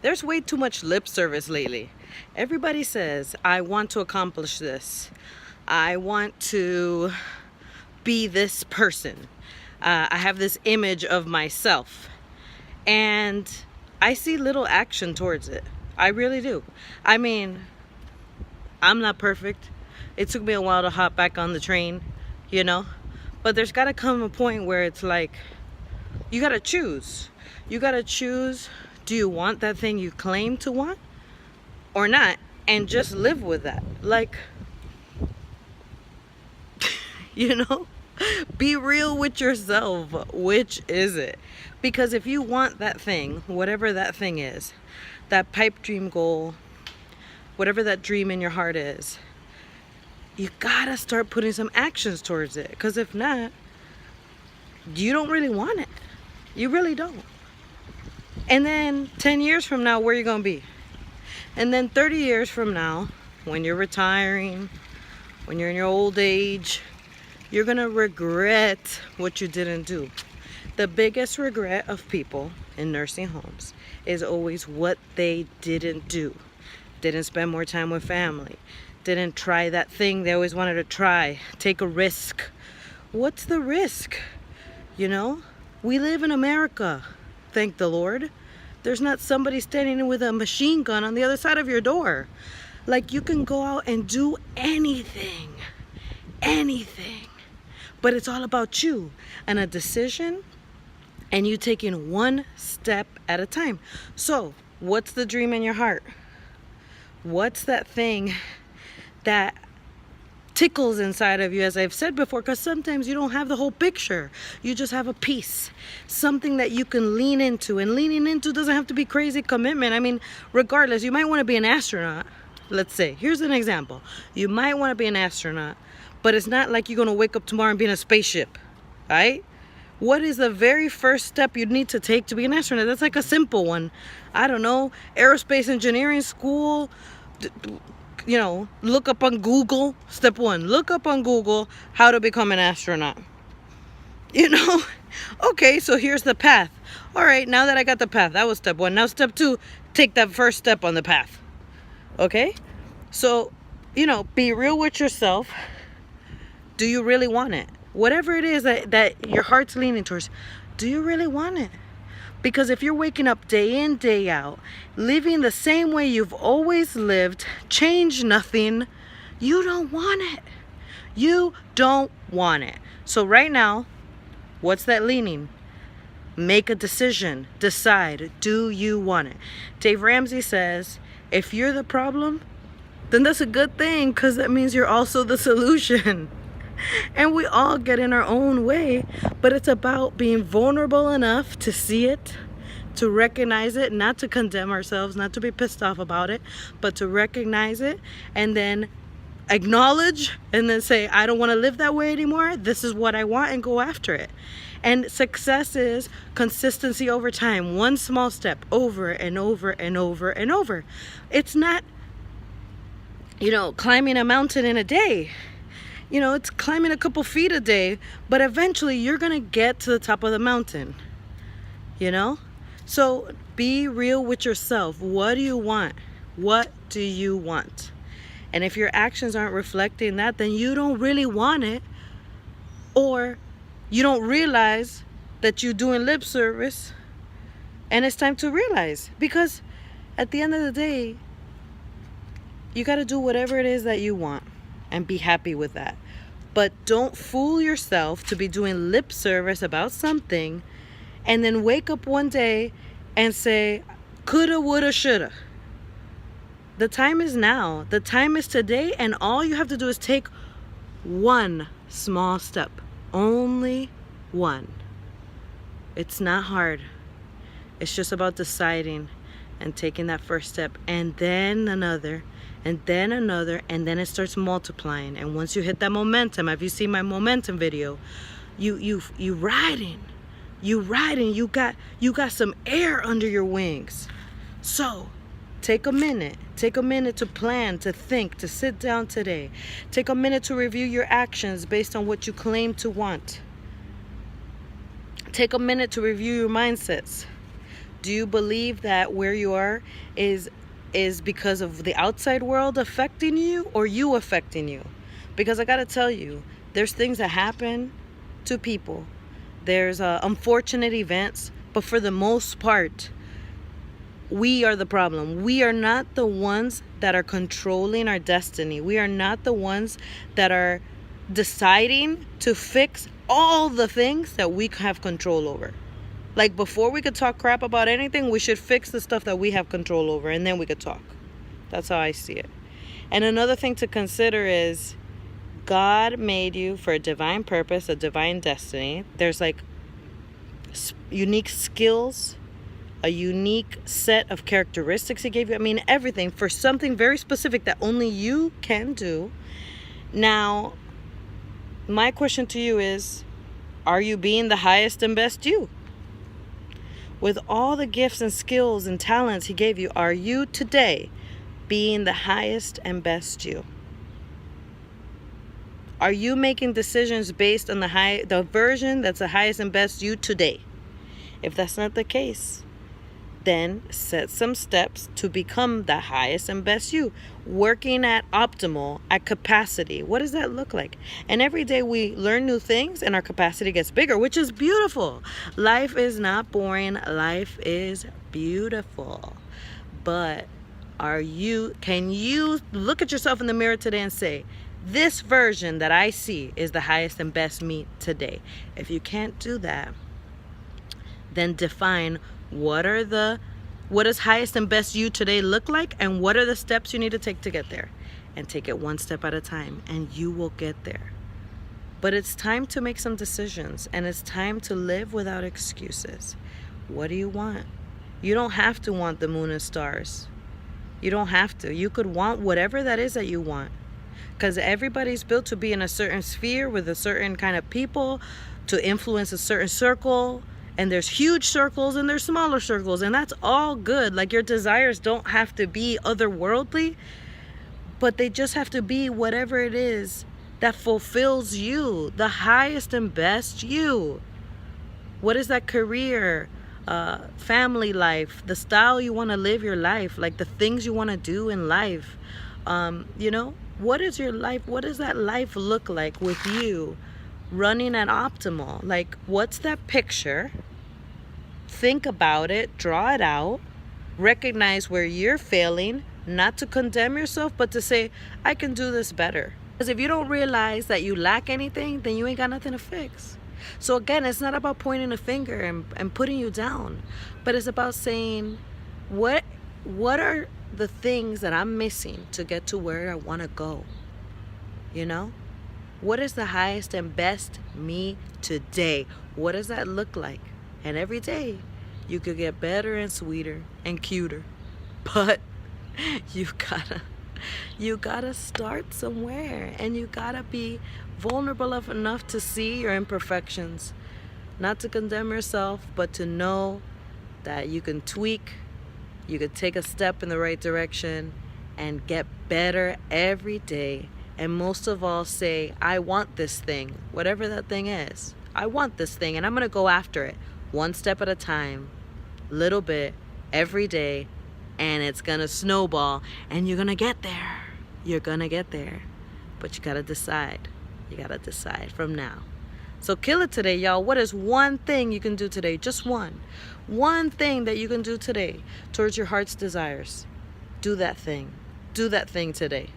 There's way too much lip service lately. Everybody says, I want to accomplish this. I want to be this person. I have this image of myself. And I see little action towards it. I really do. I mean, I'm not perfect. It took me a while to hop back on the train, you know? But there's got to come a point where it's like, you got to choose. You got to choose, do you want that thing you claim to want or not? And just live with that. Like, you know? Be real with yourself. Which is it? Because if you want that thing, whatever that thing is, that pipe dream goal, whatever that dream in your heart is, you gotta start putting some actions towards it. Because if not, you don't really want it. You really don't. And then 10 years from now, where are you gonna be? And then 30 years from now, when you're retiring, when you're in your old age, you're gonna regret what you didn't do. The biggest regret of people in nursing homes is always what they didn't do. Didn't spend more time with family. Didn't try that thing they always wanted to try. Take a risk. What's the risk? You know? We live in America, thank the Lord. There's not somebody standing with a machine gun on the other side of your door. Like, you can go out and do anything. Anything. But it's all about you and a decision and you taking one step at a time. So, what's the dream in your heart? What's that thing that tickles inside of you, as I've said before, because sometimes you don't have the whole picture. You just have a piece, something that you can lean into. And leaning into doesn't have to be crazy commitment. I mean, regardless, you might want to be an astronaut. Let's say, here's an example. You might want to be an astronaut, but it's not like you're going to wake up tomorrow and be in a spaceship, right? What is the very first step you'd need to take to be an astronaut? That's like a simple one. I don't know, aerospace engineering school. You know, look up on Google. Step one, look up on Google how to become an astronaut. You know? Okay, so here's the path. All right, now that I got the path, that was step one. Now step two, take that first step on the path. Okay? So, you know, be real with yourself. Do you really want it? Whatever it is that your heart's leaning towards, do you really want it? Because if you're waking up day in, day out, living the same way you've always lived, change nothing, you don't want it. You don't want it. So right now, what's that leaning? Make a decision. Decide. Do you want it? Dave Ramsey says, if you're the problem, then that's a good thing, because that means you're also the solution. And we all get in our own way, but it's about being vulnerable enough to see it, to recognize it, not to condemn ourselves, not to be pissed off about it, but to recognize it and then acknowledge and then say, I don't want to live that way anymore. This is what I want, and go after it. And success is consistency over time, one small step over and over and over and over. It's not, you know, climbing a mountain in a day. You know, it's climbing a couple feet a day, but eventually you're going to get to the top of the mountain, you know? So be real with yourself. What do you want? What do you want? And if your actions aren't reflecting that, then you don't really want it, or you don't realize that you're doing lip service, and it's time to realize. Because at the end of the day, you got to do whatever it is that you want and be happy with that. But don't fool yourself to be doing lip service about something and then wake up one day and say, coulda, woulda, shoulda. The time is now. The time is today, and all you have to do is take one small step. Only one. It's not hard. It's just about deciding and taking that first step, and then another, and then another, and then it starts multiplying. And once you hit that momentum, if you see my momentum video, you riding, you got some air under your wings. So take a minute to plan, to think, to sit down today. Take a minute to review your actions based on what you claim to want. Take a minute to review your mindsets. Do you believe that where you are is because of the outside world affecting you, or you affecting you? Because I got to tell you, there's things that happen to people. There's unfortunate events, but for the most part, we are the problem. We are not the ones that are controlling our destiny. We are not the ones that are deciding to fix all the things that we have control over. Like, before we could talk crap about anything, we should fix the stuff that we have control over, and then we could talk. That's how I see it. And another thing to consider is God made you for a divine purpose, a divine destiny. There's like unique skills, a unique set of characteristics He gave you. I mean, everything for something very specific that only you can do. Now, my question to you is, are you being the highest and best you? With all the gifts and skills and talents He gave you, are you today being the highest and best you? Are you making decisions based on the version that's the highest and best you today? If that's not the case, then set some steps to become the highest and best you. Working at optimal, at capacity. What does that look like? And every day we learn new things and our capacity gets bigger, which is beautiful. Life is not boring. Life is beautiful. But can you look at yourself in the mirror today and say, this version that I see is the highest and best me today? If you can't do that, then define what does highest and best you today look like, and what are the steps you need to take to get there. And take it one step at a time, and you will get there. But it's time to make some decisions, and it's time to live without excuses. What do you want? You don't have to want the moon and stars. You don't have to. You could want whatever that is that you want. Because everybody's built to be in a certain sphere with a certain kind of people, to influence a certain circle. And there's huge circles and there's smaller circles, and that's all good. Like, your desires don't have to be otherworldly, but they just have to be whatever it is that fulfills you, the highest and best you. What is that career, family life, the style you want to live your life, like the things you want to do in life? What is your life? What does that life look like with you running at optimal? Like, what's that picture? Think about it, draw it out, recognize where you're failing, not to condemn yourself, but to say, I can do this better. Because if you don't realize that you lack anything, then you ain't got nothing to fix. So again, it's not about pointing a finger and putting you down, but it's about saying, what are the things that I'm missing to get to where I want to go? What is the highest and best me today? What does that look like? And every day you could get better and sweeter and cuter. But you gotta start somewhere, and you gotta be vulnerable enough to see your imperfections. Not to condemn yourself, but to know that you can tweak, you could take a step in the right direction and get better every day. And most of all, say, I want this thing, whatever that thing is. I want this thing, and I'm going to go after it one step at a time, little bit, every day, and it's going to snowball, and you're going to get there. You're going to get there. But you got to decide. You got to decide from now. So kill it today, y'all. What is one thing you can do today? Just one. One thing that you can do today towards your heart's desires. Do that thing. Do that thing today.